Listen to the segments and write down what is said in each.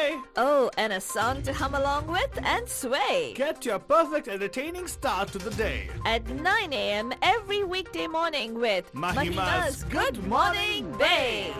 day. Oh, and a song to hum along with and sway. Get your perfect entertaining start to the day. At 9 a.m. every weekday morning with Mahima's Good Morning Bay.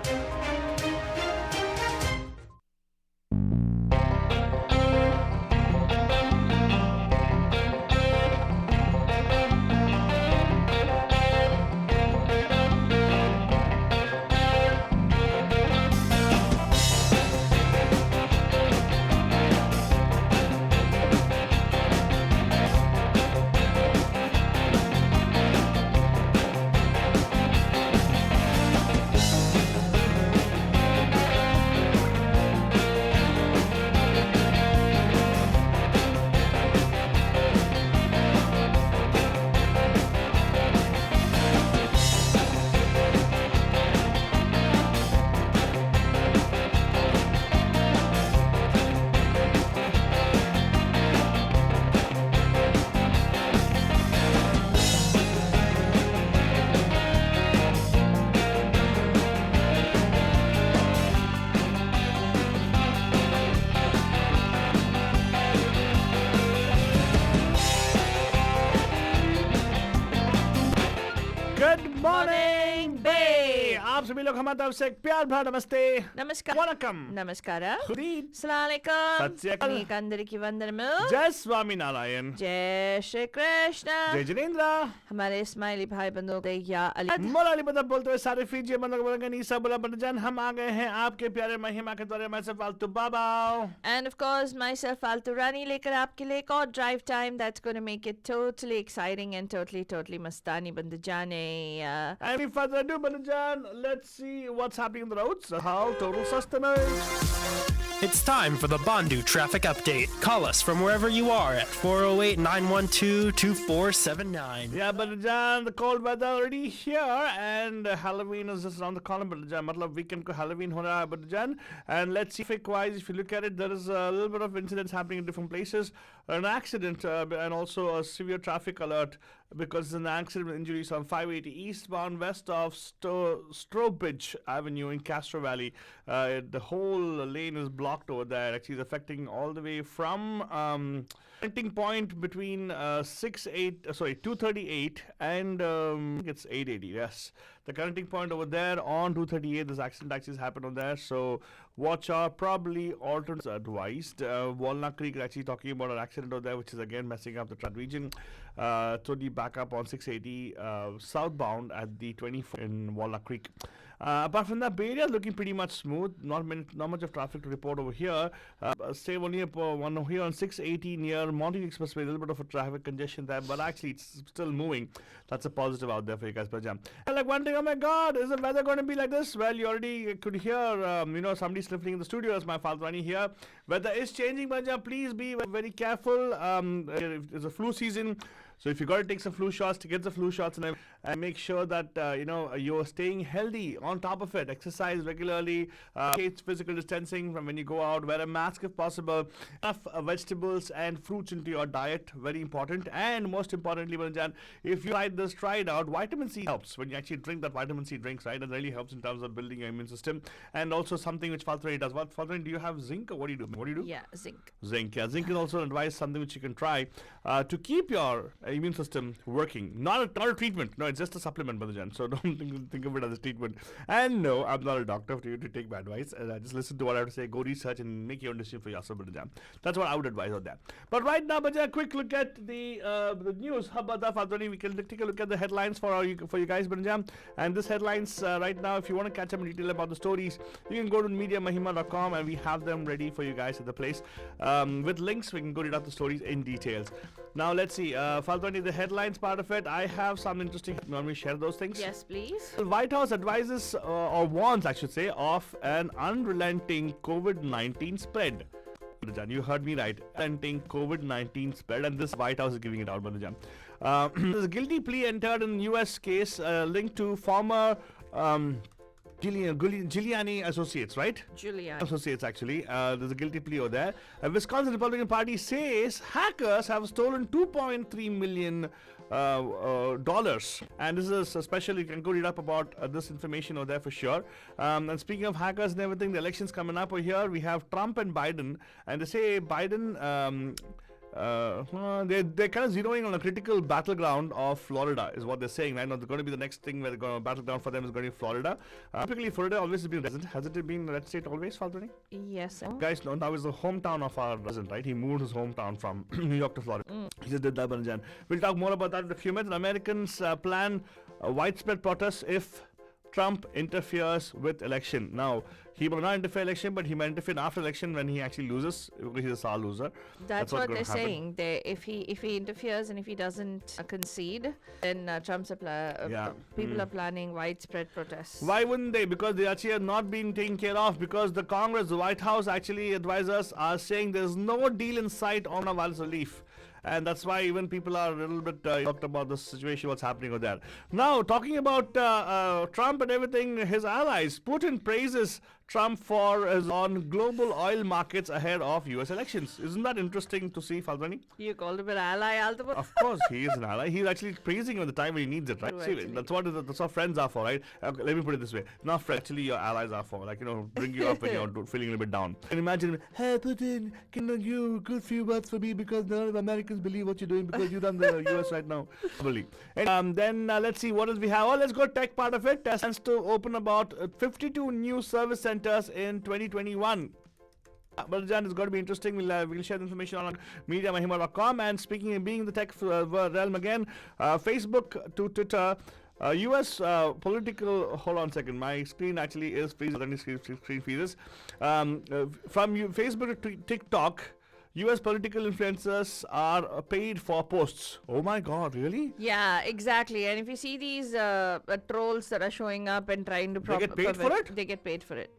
Good morning, Bay. आप सभी लोग हमारी तरफ से एक प्यार भरा नमस्ते. Namaskar. Vanakkam. Namaskara. Khudeen. Assalamualaikum. Satyakal. Meekandariki vandanam. जय Swami Narayan. Jai Shri Krishna. जय जिनेंद्र. हमारे इस्माइली भाई बंधुओं को या अली मोलाली बदब बोलते हुए सारे फीजिए मतलब बोलेंगे नीसा बोला बटजान हम आ गए हैं आपके प्यारे महिमा के द्वारा मैं से फालतू बाबा. And of course, myself, Altu Rani, लेकर आपके लिए एक और drive time that's going to make it totally exciting and totally mastani बंद जाने. And without further ado, Balajan, let's see what's happening on the roads. How total sustenance. It's time for the Bandu traffic update. Call us from wherever you are at 408-912-2479. Yeah, Balajan, the cold weather already here, and Halloween is just around the corner, Balajan. Matlab weekend ko Halloween ho raha hai, Balajan. And let's see, traffic-wise, if you look at it, there is a little bit of incidents happening in different places. An accident and also a severe traffic alert because an accident with injuries on 580 eastbound west of Strobridge Avenue in Castro Valley. The whole lane is blocked over there. Actually, it's affecting all the way from connecting point between 238 and it's 880. Yes, the connecting point over there on 238. This accident actually happened on there. So watch out. Probably alternates advised. Walnut Creek is actually talking about an accident over there, which is again messing up the traffic region. Totally back up on 680 southbound at the 24 in Walnut Creek. Apart from that, Bay Area is looking pretty much smooth. Not much of traffic to report over here. Same only one here on 680 near Montague Expressway. A little bit of a traffic congestion there, but actually it's still moving. That's a positive out there for you guys, Pajam. And like one thing, oh my God, is the weather going to be like this? Well, you already could hear, somebody sniffling in the studio as my Faltrani here. Weather is changing, Pajam. Please be very careful. It's a flu season. So if you got to take some flu shots, to get the flu shots and make sure that you're staying healthy. On top of it, exercise regularly, physical distancing from when you go out, wear a mask if possible, enough vegetables and fruits into your diet, very important. And most importantly, Banjan, if you try it out, vitamin C helps when you actually drink that vitamin C drinks, right? It really helps in terms of building your immune system. And also something which Faltrani does. What Faltrani, do you have zinc or what do you do? Yeah, zinc. Zinc, yeah. Zinc is also advice, something which you can try to keep your immune system working. Not a treatment. No, it's just a supplement, Badajan. So don't think of it as a treatment. And no, I'm not a doctor for you to take my advice. Just listen to what I have to say. Go research and make your own decision for yourself, Badajan. That's what I would advise on that. But right now, Badajan, quick look at the news. How about that, Fadroni? We can take a look at the headlines for you guys, Badajan. And this headlines right now, if you want to catch up in detail about the stories, you can go to mediamahima.com and we have them ready for you guys at the place. With links, we can go read out the stories in details. Now, let's see. Fadroni, the headlines part of it, I have some interesting. You want me to share those things? Yes, please. The White House advises, or warns, I should say, of an unrelenting COVID-19 spread. You heard me right. Unrelenting COVID-19 spread, and this White House is giving it out, Banajan. There's a guilty plea entered in U.S. case linked to former Giuliani Associates, right? Julia. Associates, actually. There's a guilty plea over there. Wisconsin Republican Party says hackers have stolen $2.3 million dollars, and this is especially, you can go read up about this information over there for sure. And speaking of hackers and everything, the election's coming up over here. We have Trump and Biden, and they say Biden they're kind of zeroing on a critical battleground of Florida, is what they're saying. Right now, they're going to be the next thing where they're going to battleground for them is going to be Florida. Typically, Florida always has been resident. Hasn't it been a red state always, Faltani? Yes. Guys, now is the hometown of our president, right? He moved his hometown from New York to Florida. He just did that, Banjan. We'll talk more about that in a few minutes. Americans plan widespread protests if Trump interferes with election. Now, he will not interfere election, but he might interfere after election when he actually loses. He's a star loser. That's what's what gonna they're happen. saying. If he interferes and if he doesn't concede, then Trump's people are planning widespread protests. Why wouldn't they? Because they actually are not being taken care of. Because the Congress, the White House, actually advisors are saying there's no deal in sight on a violence relief. And that's why even people are a little bit talked about the situation, what's happening with that. Now, talking about Trump and everything, his allies, Putin praises Trump for his on global oil markets ahead of US elections. Isn't that interesting to see, Falvani? You called him an ally, Altaba? Of course, he is an ally. He's actually praising him at the time when he needs it, right? True, See, actually. that's what friends are for, right? Let me put it this way: not friends, actually, your allies are for, like, bring you up when you're feeling a little bit down. And imagine, hey, Putin, can you good few words for me because none of Americans believe what you're doing because you run the US right now. Probably. And then let's see what else we have. Oh, let's go tech part of it. Tesla plans to open about 52 new service centers in 2021. But Jan, it's going to be interesting. We'll share the information on MediaMahima.com. And speaking of being in the tech realm again, Facebook to Twitter, US political. Hold on a second. My screen actually is freezing. Let me screen freezes. From Facebook to TikTok, US political influencers are paid for posts. Oh my God, really? Yeah, exactly. And if you see these trolls that are showing up and trying to They get paid for it? They get paid for it.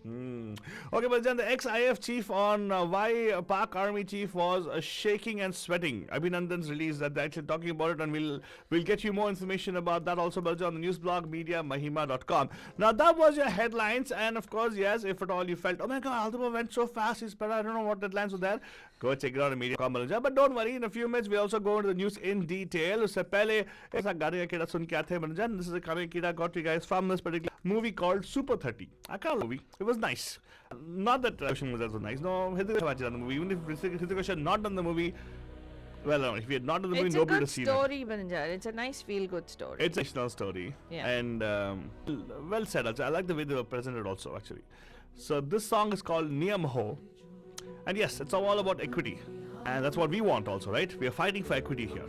Okay, but then the ex-IF chief on why Pak Army chief was shaking and sweating. Abhinandan's release that they're actually talking about it, and we'll get you more information about that also, Balja, on the news blog MediaMahima.com. Now that was your headlines, and of course, yes, if at all you felt, oh my God, Altaba went so fast, he's better. I don't know what headlines were there. Go check it out on Media.com, Balja. But don't worry, in a few minutes we also go into the news in detail. Usse pehle aisa gaane ka keda sun ke aate hain, Balja. This is a gaane keda got you guys from this particular movie called Super 30. I can't movie. It was nice. Not that Roshan was also nice. No, Hrithik Roshan done the movie. Even if Hrithik Roshan had not done the movie, well, no, if he had not done the movie, It's a nobody would good have seen it. story, Banjar. It's a nice feel-good story. It's a fictional story. Yeah. And well said. Also. I like the way they were presented also, actually. So this song is called Niyam Ho. And yes, it's all about equity. And that's what we want also, right? We are fighting for equity here.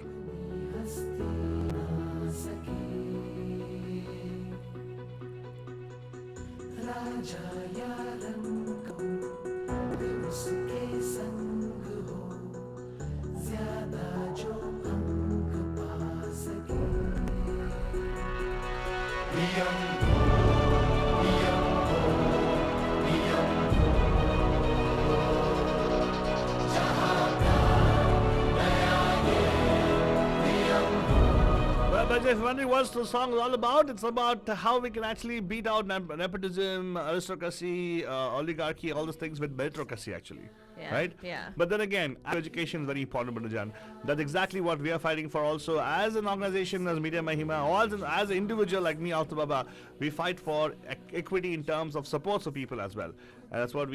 But if you're wondering what the song is all about, it's about how we can actually beat out nepotism, aristocracy, oligarchy, all those things with meritocracy, actually. Yeah, Right? yeah. But then again, education is very important, Banujan. That's exactly what we are fighting for also. As an organization, as Media Mahima, or as an individual like me, Alta Baba, we fight for equity in terms of support for people as well. And that's what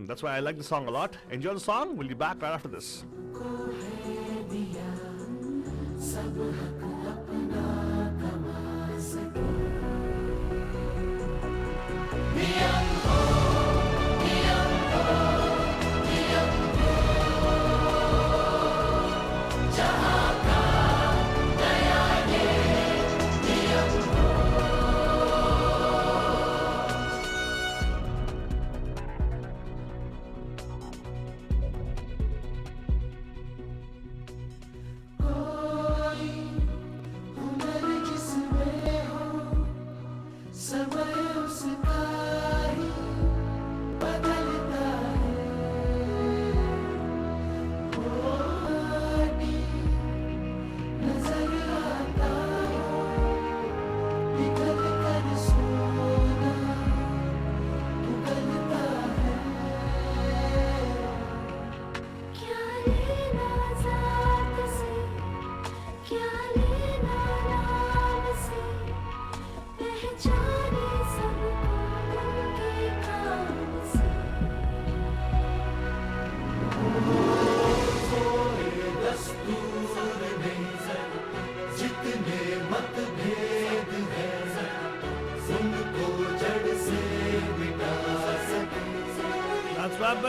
that's why I like the song a lot. Enjoy the song. We'll be back right after this.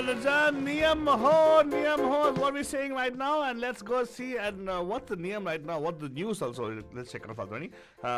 Bandajan. Niyam ho is what we're saying right now. And let's go see and what's the niyam right now. What's the news also. Let's check out Faltani.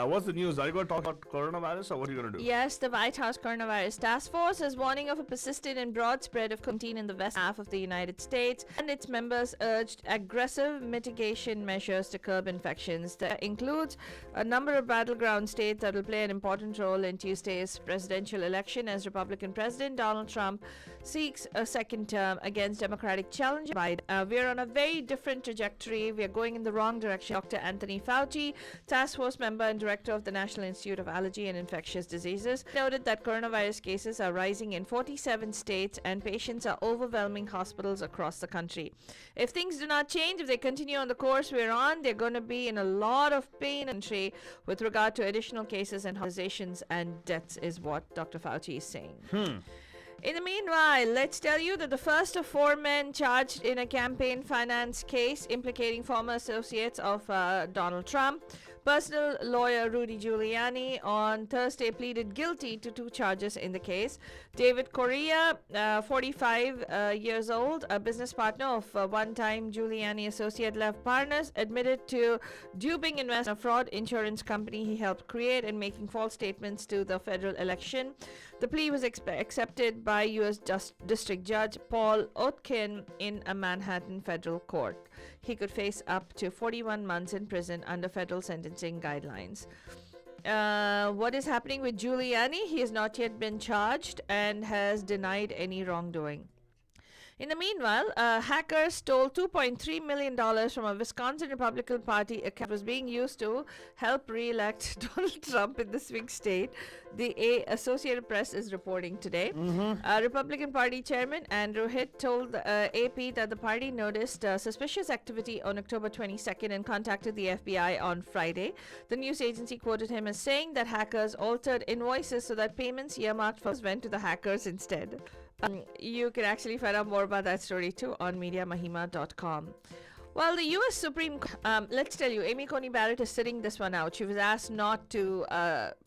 What's the news? Are you going to talk about coronavirus or what are you going to do? Yes, the White House Coronavirus Task Force is warning of a persistent and broad spread of COVID-19 in the west half of the United States, and its members urged aggressive mitigation measures to curb infections. That includes a number of battleground states that will play an important role in Tuesday's presidential election as Republican President Donald Trump seeks a second term against Democratic challenger Biden. We're on a very different trajectory. We are going in the wrong direction. Dr. Anthony Fauci, task force member and director of the National Institute of Allergy and Infectious Diseases, noted that coronavirus cases are rising in 47 states and patients are overwhelming hospitals across the country. If things do not change, if they continue on the course we're on, they're going to be in a lot of pain and country with regard to additional cases and hospitalizations and deaths, is what Dr. Fauci is saying. In the meanwhile, let's tell you that the first of 4 men charged in a campaign finance case implicating former associates of Donald Trump, personal lawyer Rudy Giuliani, on Thursday pleaded guilty to 2 charges in the case. David Correa, 45 years old, a business partner of one-time Giuliani associate Lev Parnas, admitted to duping investors in a fraud insurance company he helped create and making false statements to the federal election. The plea was accepted by U.S. District Judge Paul Otkin in a Manhattan federal court. He could face up to 41 months in prison under federal sentencing guidelines. What is happening with Giuliani? He has not yet been charged and has denied any wrongdoing. In the meanwhile, hackers stole $2.3 million from a Wisconsin Republican Party account that was being used to help re-elect Donald Trump in the swing state, the Associated Press is reporting today. Republican Party Chairman Andrew Hitt told AP that the party noticed suspicious activity on October 22nd and contacted the FBI on Friday. The news agency quoted him as saying that hackers altered invoices so that payments earmarked for went to the hackers instead. You can actually find out more about that story too on MediaMahima.com. Well, the U.S. Supreme Court, let's tell you, Amy Coney Barrett is sitting this one out. She was asked not to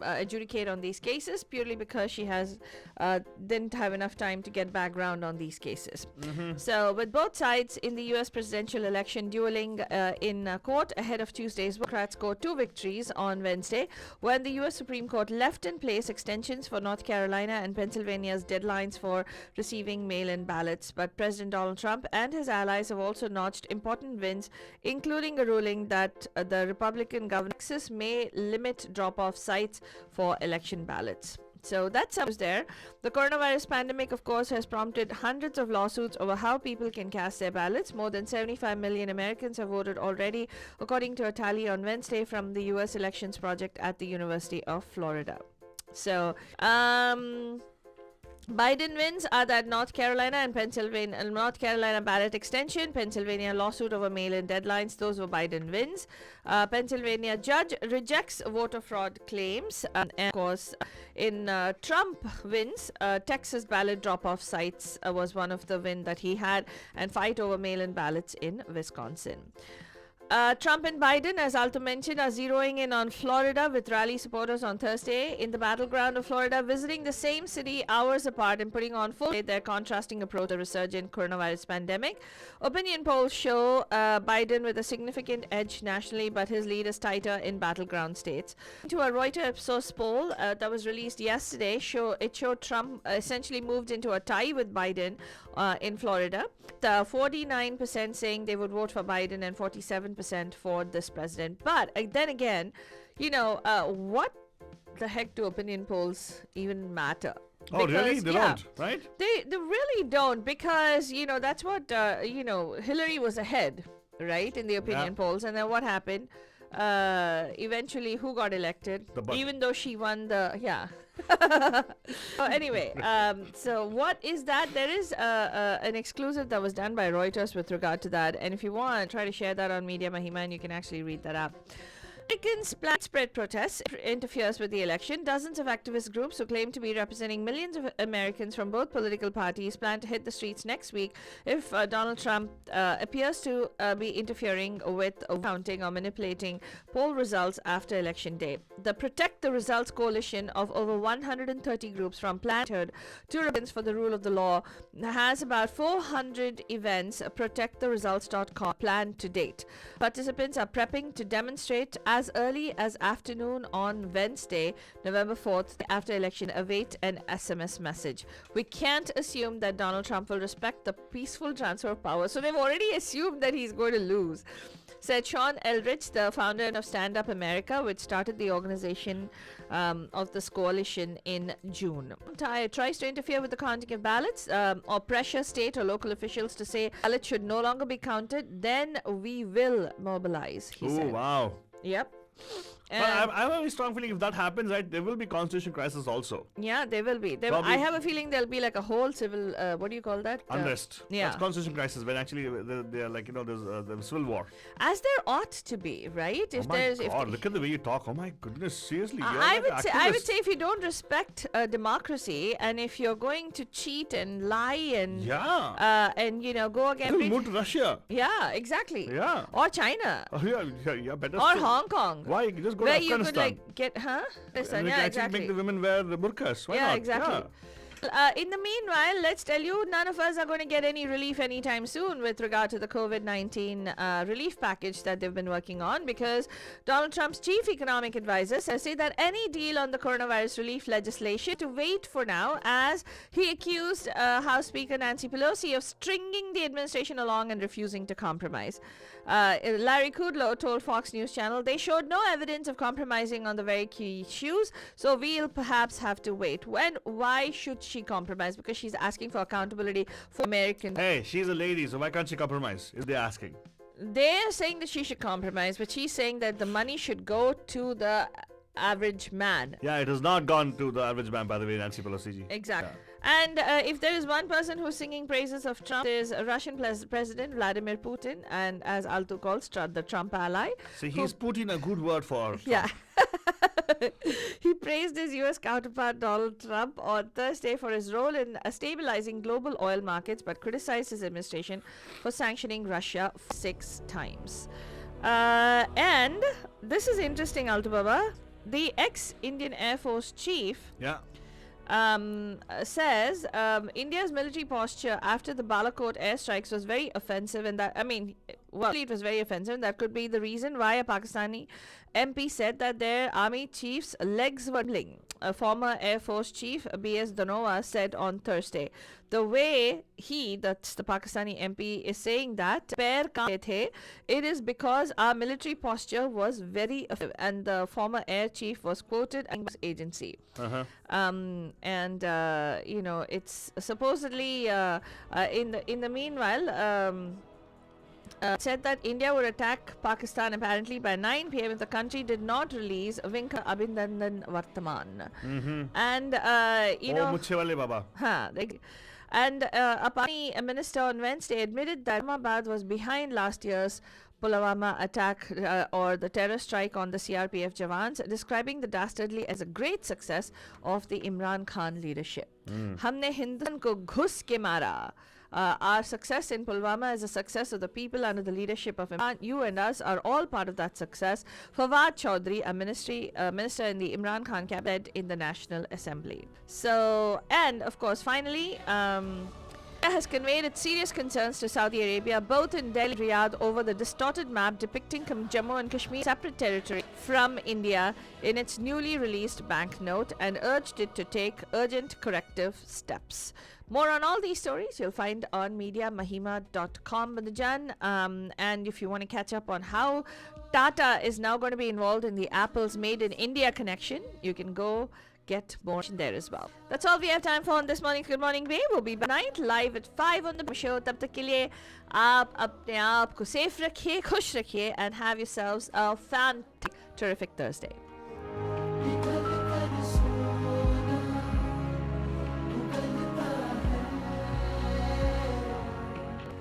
adjudicate on these cases purely because she didn't have enough time to get background on these cases. So, with both sides in the U.S. presidential election dueling in court ahead of Tuesday's, Democrats scored 2 victories on Wednesday when the U.S. Supreme Court left in place extensions for North Carolina and Pennsylvania's deadlines for receiving mail-in ballots. But President Donald Trump and his allies have also notched important wins, including a ruling that the Republican governor of Texas may limit drop-off sites for election ballots. So that's news there. The coronavirus pandemic, of course, has prompted hundreds of lawsuits over how people can cast their ballots. More than 75 million Americans have voted already, according to a tally on Wednesday from the U.S. Elections Project at the University of Florida. So, Biden wins are that North Carolina and Pennsylvania, North Carolina ballot extension, Pennsylvania lawsuit over mail-in deadlines, those were Biden wins. Pennsylvania judge rejects voter fraud claims. And of course, in Trump wins, Texas ballot drop-off sites was one of the win that he had, and fight over mail-in ballots in Wisconsin. Trump and Biden, as Alto mentioned, are zeroing in on Florida with rally supporters on Thursday in the battleground of Florida, visiting the same city hours apart and putting on full their contrasting approach to the resurgent coronavirus pandemic. Opinion polls show Biden with a significant edge nationally, but his lead is tighter in battleground states. To a Reuters Ipsos poll that was released yesterday, it showed Trump essentially moved into a tie with Biden in Florida. 49% saying they would vote for Biden and 47% for this president. But then again, what the heck do opinion polls even matter? Oh, really? They don't, right? They really don't, because, that's what, Hillary was ahead, right, in the opinion polls. And then what happened? Eventually, who got elected? Even though she won anyway, so what is that? There is an exclusive that was done by Reuters with regard to that, and if you want, try to share that on Media Mahima and you can actually read that up. Americans' planned spread protests interferes with the election. Dozens of activist groups who claim to be representing millions of Americans from both political parties plan to hit the streets next week if Donald Trump appears to be interfering with counting or manipulating poll results after election day. The Protect the Results coalition of over 130 groups from Planned Parenthood to Republicans for the Rule of the Law has about 400 events protecttheresults.com planned to date. Participants are prepping to demonstrate as early as afternoon on Wednesday, November 4th, after election. Await an SMS message. We can't assume that Donald Trump will respect the peaceful transfer of power. So they've already assumed that he's going to lose, said Sean Eldridge, the founder of Stand Up America, which started the organization of this coalition in June. Tries to interfere with the counting of ballots or pressure state or local officials to say ballots should no longer be counted, then we will mobilize, he said. Wow. Yep. Well, I have a very strong feeling if that happens, right, there will be constitutional crisis also. Yeah, there will be. Probably- I have a feeling there'll be like a whole civil, what do you call that? Unrest. yeah. That's constitutional crisis when actually they're like, there's civil war. As there ought to be, right? Oh my God, look at the way you talk. Oh my goodness, seriously. You're I like would an say I would activist. say if you don't respect democracy and if you're going to cheat and lie and Yeah. go against Move to Russia. yeah, exactly. Yeah. Or China. Oh, yeah, better Or still. Hong Kong. Why? You just go Where to you could Afghanistan. get Afghanistan, And we yeah, can actually exactly. make the women wear the burqas. Why yeah, not? exactly. In the meanwhile, let's tell you, none of us are going to get any relief anytime soon with regard to the COVID-19 relief package that they've been working on, because Donald Trump's chief economic advisor says that any deal on the coronavirus relief legislation to wait for now, as he accused House Speaker Nancy Pelosi of stringing the administration along and refusing to compromise. Larry Kudlow told Fox News Channel they showed no evidence of compromising on the very key issues, so we'll perhaps have to wait. Why should she compromise? Because she's asking for accountability for Americans. Hey, she's a lady, so why can't she compromise? Is they asking? They're saying that she should compromise, but she's saying that the money should go to the average man. Yeah, it has not gone to the average man, by the way, Nancy Pelosi ji. Exactly. And if there is one person who's singing praises of Trump, there's Russian President Vladimir Putin, and as Altu calls, the Trump ally. See, he's put in a good word for Trump. Yeah. He praised his US counterpart Donald Trump on Thursday for his role in stabilizing global oil markets, but criticized his administration for sanctioning Russia 6 times. And this is interesting, Altu Baba. The ex-Indian Air Force chief Yeah. says India's military posture after the Balakot airstrikes was very offensive, and that, it was very offensive, and that could be the reason why a Pakistani MP said that their army chief's legs were trembling. A former Air Force chief, B.S. Dhanoa, said on Thursday. The way that's the Pakistani MP, is saying that it is because our military posture was very offensive, and the former air chief was quoted in his agency. It's supposedly in the meanwhile, said that India would attack Pakistan apparently by 9 p.m. if the country did not release Vinka Abhinandan Vartaman. And Muchhe wale baba. And a Pakistani minister on Wednesday admitted that Islamabad was behind last year's Pulwama attack or the terror strike on the CRPF Jawans, describing the dastardly as a great success of the Imran Khan leadership. Humne Hindustan ko ghus ke mara. Our success in Pulwama is a success of the people under the leadership of Imran. You and us are all part of that success. Fawad Chaudhry, a minister in the Imran Khan cabinet in the National Assembly. So, and of course, finally, has conveyed its serious concerns to Saudi Arabia, both in Delhi and Riyadh, over the distorted map depicting Jammu and Kashmir separate territory from India in its newly released banknote, and urged it to take urgent corrective steps. More on all these stories you'll find on mediamahima.com, Bandajan. And if you want to catch up on how Tata is now going to be involved in the Apple's Made in India connection, you can go get more there as well. That's all we have time for on this morning. Good morning, babe. We'll be back tonight live at 5 on the show. Tab tak ke liye aap apne aap ko safe rakhiye, khush rakhiye, and have yourselves a fantastic, terrific Thursday.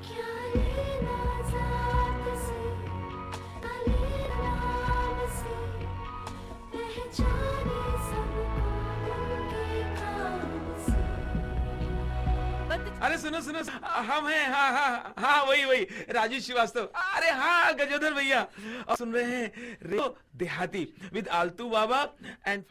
क्या लेना ज़ात से, क्या लेना नाम से। अरे सुनो सुनो, हम हैं, हाँ हाँ हाँ, वही वही राजू श्रीवास्तव। अरे हाँ गजोधर भैया, और सुन रहे हैं रेडियो देहाती विद आलतू बाबा एंड